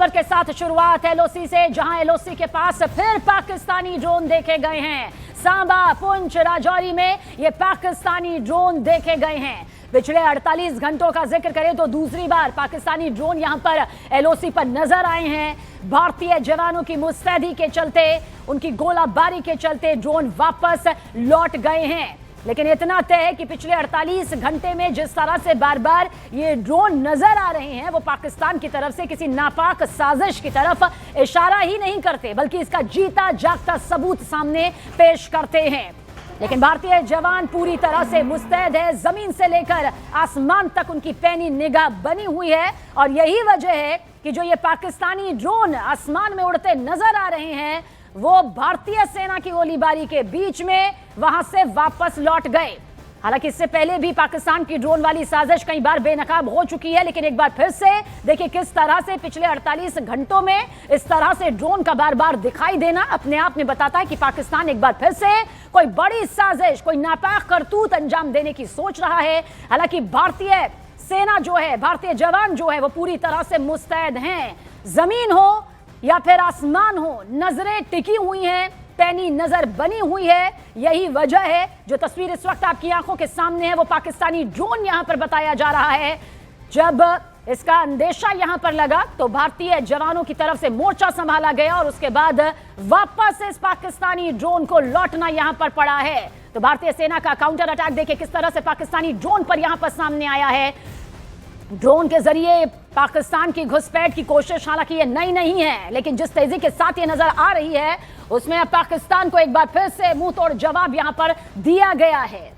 खबर के साथ शुरुआत एलओसी से, जहां एलओसी के पास फिर पाकिस्तानी ड्रोन देखे गए हैं। सांबा, पुंछ, राजौरी में ये पाकिस्तानी ड्रोन देखे गए हैं। पिछले 48 घंटों का जिक्र करें तो दूसरी बार पाकिस्तानी ड्रोन यहां पर एलओसी पर नजर आए हैं। भारतीय जवानों की मुस्तैदी के चलते, उनकी गोलाबारी के चलते ड्रोन वापस लौट गए हैं। लेकिन इतना तय है कि पिछले 48 घंटे में जिस तरह से बार बार ये ड्रोन नजर आ रहे हैं, वो पाकिस्तान की तरफ से किसी नापाक साजिश की तरफ इशारा ही नहीं करते, बल्कि इसका जीता जागता सबूत सामने पेश करते हैं। लेकिन भारतीय जवान पूरी तरह से मुस्तैद है। जमीन से लेकर आसमान तक उनकी पैनी निगाह बनी हुई है, और यही वजह है कि जो ये पाकिस्तानी ड्रोन आसमान में उड़ते नजर आ रहे हैं, वो भारतीय सेना की गोलीबारी के बीच में वहां से वापस लौट गए। हालांकि इससे पहले भी पाकिस्तान की ड्रोन वाली साजिश कई बार बेनकाब हो चुकी है, लेकिन एक बार फिर से देखिए किस तरह से पिछले 48 घंटों में इस तरह से ड्रोन का बार बार दिखाई देना अपने आप में बताता है कि पाकिस्तान एक बार फिर से कोई बड़ी साजिश, कोई नापाक करतूत अंजाम देने की सोच रहा है। हालांकि भारतीय सेना जो है, भारतीय जवान जो है, वो पूरी तरह से मुस्तैद हैं। जमीन हो या फिर आसमान हो, नजरें टिकी हुई हैं, पैनी नजर बनी हुई है। यही वजह है, जो तस्वीर इस वक्त आपकी आंखों के सामने है, वो पाकिस्तानी ड्रोन यहां पर बताया जा रहा है। जब इसका अंदेशा यहां पर लगा तो भारतीय जवानों की तरफ से मोर्चा संभाला गया, और उसके बाद वापस इस पाकिस्तानी ड्रोन को लौटना यहां पर पड़ा है। तो भारतीय सेना का काउंटर अटैक देखिए किस तरह से पाकिस्तानी ड्रोन पर यहां पर सामने आया है। ड्रोन के जरिए पाकिस्तान की घुसपैठ की कोशिश हालांकि ये नई नहीं है, लेकिन जिस तेजी के साथ ये नजर आ रही है, उसमें अब पाकिस्तान को एक बार फिर से मुंह तोड़ जवाब यहां पर दिया गया है।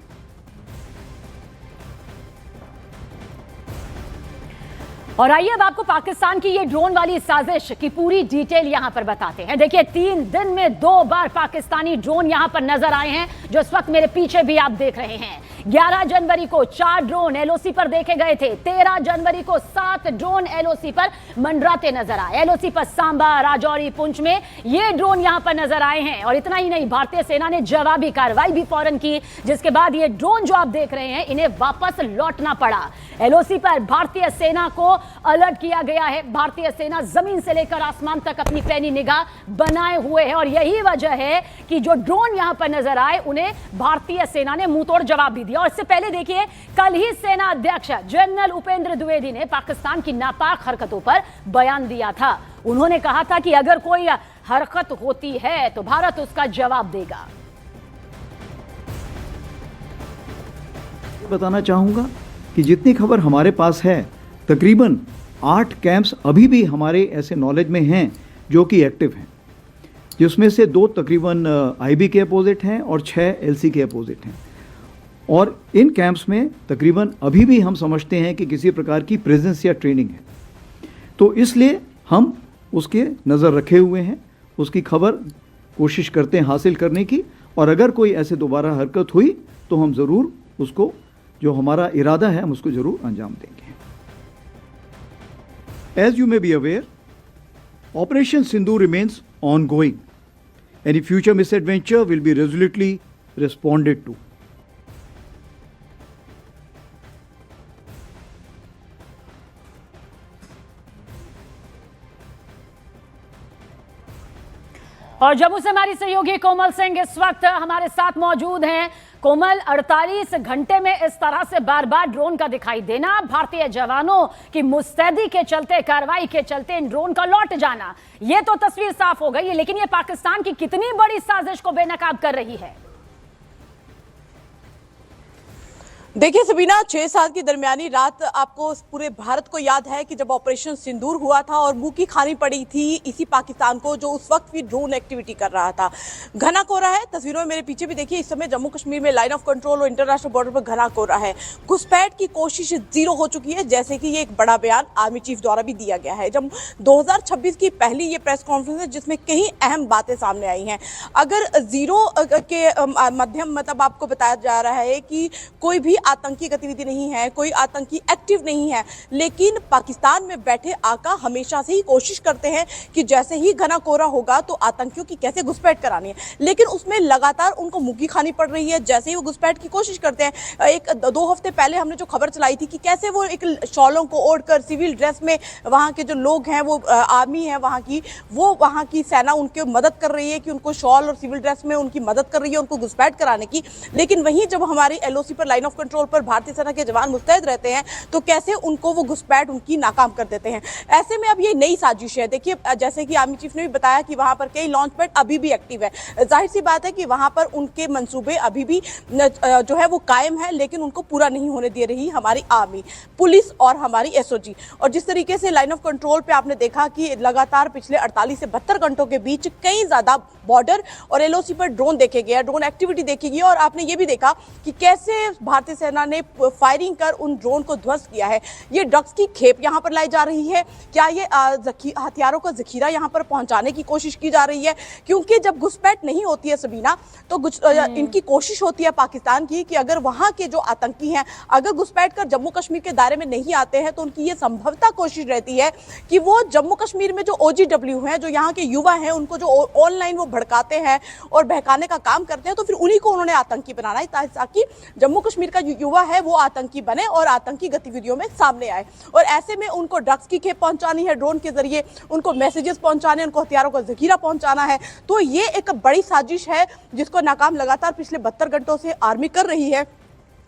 और आइए अब आपको पाकिस्तान की ये ड्रोन वाली साजिश की पूरी डिटेल यहां पर बताते हैं। देखिए 3 दिन में 2 बार पाकिस्तानी ड्रोन यहां पर नजर आए हैं, जो इस वक्त मेरे पीछे भी आप देख रहे हैं। 11 जनवरी को 4 ड्रोन एलओसी पर देखे गए थे। 13 जनवरी को 7 ड्रोन एलओसी पर मंडराते नजर आए। एलओसी पर सांबा, राजौरी, पुंछ में ये ड्रोन यहां पर नजर आए हैं। और इतना ही नहीं, भारतीय सेना ने जवाबी कार्रवाई भी फौरन की, जिसके बाद ये ड्रोन जो आप देख रहे हैं, इन्हें वापस लौटना पड़ा। एलओसी पर भारतीय सेना को अलर्ट किया गया है। भारतीय सेना जमीन से लेकर आसमान तक अपनी पैनी निगाह बनाए हुए है, और यही वजह है कि जो ड्रोन यहां पर नजर आए, उन्हें भारतीय सेना ने मुंह तोड़ जवाब भी दिया। और इससे पहले देखिए, कल ही सेना अध्यक्ष जनरल उपेंद्र द्विवेदी ने पाकिस्तान की नापाक हरकतों पर बयान दिया था। उन्होंने कहा था कि अगर कोई हरकत होती है तो भारत उसका जवाब देगा। बताना चाहूंगा कि जितनी खबर हमारे पास है, तकरीबन 8 कैंप्स अभी भी हमारे ऐसे नॉलेज में हैं जो कि एक्टिव हैं, जिसमें से 2 तकरीबन आईबी के अपोजिट हैं और 6 एलसी के अपोजिट हैं। और इन कैंप्स में तकरीबन अभी भी हम समझते हैं कि किसी प्रकार की प्रेजेंस या ट्रेनिंग है, तो इसलिए हम उसके नज़र रखे हुए हैं, उसकी खबर कोशिश करते हैं हासिल करने की, और अगर कोई ऐसे दोबारा हरकत हुई तो हम ज़रूर उसको, जो हमारा इरादा है, हम उसको ज़रूर अंजाम देंगे। As you may be aware, Operation Sindoor remains ongoing. Any future misadventure will be resolutely responded to. और जम्मू से हमारी सहयोगी कोमल सिंह इस वक्त हमारे साथ मौजूद हैं। कोमल, 48 घंटे में इस तरह से बार बार ड्रोन का दिखाई देना, भारतीय जवानों की मुस्तैदी के चलते, कार्रवाई के चलते इन ड्रोन का लौट जाना, ये तो तस्वीर साफ हो गई है, लेकिन ये पाकिस्तान की कितनी बड़ी साजिश को बेनकाब कर रही है? देखिए सबीना, 6 साल की दरमियानी रात आपको पूरे भारत को याद है कि जब ऑपरेशन सिंदूर हुआ था और मुंह की खानी पड़ी थी इसी पाकिस्तान को, जो उस वक्त भी ड्रोन एक्टिविटी कर रहा था। घना कोहरा है, तस्वीरों में मेरे पीछे भी देखिए, इस समय जम्मू कश्मीर में लाइन ऑफ कंट्रोल और इंटरनेशनल बॉर्डर पर घना कोहरा है। घुसपैठ की कोशिश 0 हो चुकी है, जैसे कि ये एक बड़ा बयान आर्मी चीफ द्वारा भी दिया गया है। जब 2026 की पहली ये प्रेस कॉन्फ्रेंस है जिसमें कई अहम बातें सामने आई हैं। अगर 0 के मध्यम मतलब आपको बताया जा रहा है कि कोई भी आतंकी गतिविधि नहीं है, कोई आतंकी एक्टिव नहीं है, लेकिन पाकिस्तान में बैठे आका हमेशा से ही कोशिश करते हैं कि जैसे ही घना कोहरा होगा तो आतंकियों की कैसे घुसपैठ करानी है, लेकिन उसमें लगातार उनको मुक्की खानी पड़ रही है। जैसे ही वो घुसपैठ की कोशिश करते हैं, एक 2 हफ्ते पहले हमने जो खबर चलाई थी कि कैसे वो एक शॉलों को ओढ़कर सिविल ड्रेस में वहां के जो लोग हैं, वो आर्मी है वहां की, वो वहां की सेना उनके मदद कर रही है कि उनको शॉल और सिविल ड्रेस में उनकी मदद कर रही है उनको घुसपैठ कराने की। लेकिन वहीं जब हमारी एलओसी पर, लाइन ऑफ कंट्रोल पर भारतीय सेना के जवान मुस्तैद रहते हैं तो कैसे उनको वो घुसपैठ उनकी नाकाम कर देते हैं। ऐसे में अब ये नई साजिश है। देखिए, जैसे कि आर्मी चीफ ने भी बताया कि वहां पर कई लॉन्च पैड अभी भी एक्टिव है। जाहिर सी बात है कि वहां पर उनके मंसूबे अभी भी जो है वो कायम है, लेकिन उनको पूरा नहीं होने दे रही हमारी आर्मी, पुलिस और हमारी एसओजी। और जिस तरीके से लाइन ऑफ कंट्रोल पे आपने देखा कि लगातार पिछले 48 से 72 घंटों के बीच कई ज्यादा बॉर्डर और एलओसी पर ड्रोन देखे गए, ड्रोन एक्टिविटी देखी गई, और आपने ये भी देखा कि कैसे भारतीय सेना ने फायरिंग कर उन ड्रोन को ध्वस्त किया है। ये ड्रग्स की खेप यहाँ पर लाई जा रही है, क्या ये हथियारों का जखीरा यहाँ पर पहुंचाने की कोशिश की जा रही है? क्योंकि जब घुसपैठ नहीं होती है सबीना, तो इनकी कोशिश होती है पाकिस्तान की कि अगर वहां के जो आतंकी हैं अगर घुसपैठ कर जम्मू कश्मीर के दायरे में नहीं आते हैं तो उनकी ये संभवतः कोशिश रहती है कि वो जम्मू कश्मीर में जो ओजीडब्ल्यू हैं, जो यहाँ के युवा हैं, उनको जो ऑनलाइन वो भड़काते हैं और बहकाने का काम करते हैं, तो फिर उन्हीं को उन्होंने आतंकी बनाना है ताकि जम्मू कश्मीर का जो युवा है वो आतंकी बने और आतंकी गतिविधियों में सामने आए। और ऐसे में उनको ड्रग्स की खेप पहुंचानी है ड्रोन के जरिए, उनको मैसेजेस पहुंचाने, उनको हथियारों का जखीरा पहुंचाना है। तो ये एक बड़ी साजिश है जिसको नाकाम लगातार पिछले 72 घंटों से आर्मी कर रही है।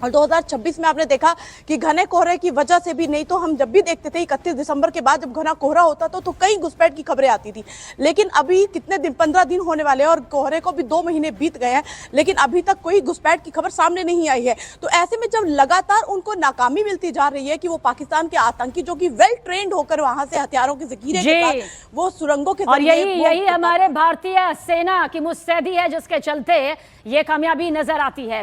और 2026 में आपने देखा कि घने कोहरे की वजह से भी, नहीं तो हम जब भी देखते थे 31 दिसंबर के बाद जब घना कोहरा होता था तो कई घुसपैठ की खबरें आती थी, लेकिन अभी कितने दिन, 15 दिन होने वाले हैं और कोहरे को भी 2 महीने बीत गए हैं, लेकिन अभी तक कोई घुसपैठ की खबर सामने नहीं आई है। तो ऐसे में जब लगातार उनको नाकामी मिलती जा रही है कि वो पाकिस्तान के आतंकी जो कि वेल ट्रेंड होकर वहां से हथियारों के जखीरे के साथ वो सुरंगों के, और यही हमारे भारतीय सेना की मुस्तैदी है जिसके चलते ये कामयाबी नजर आती है।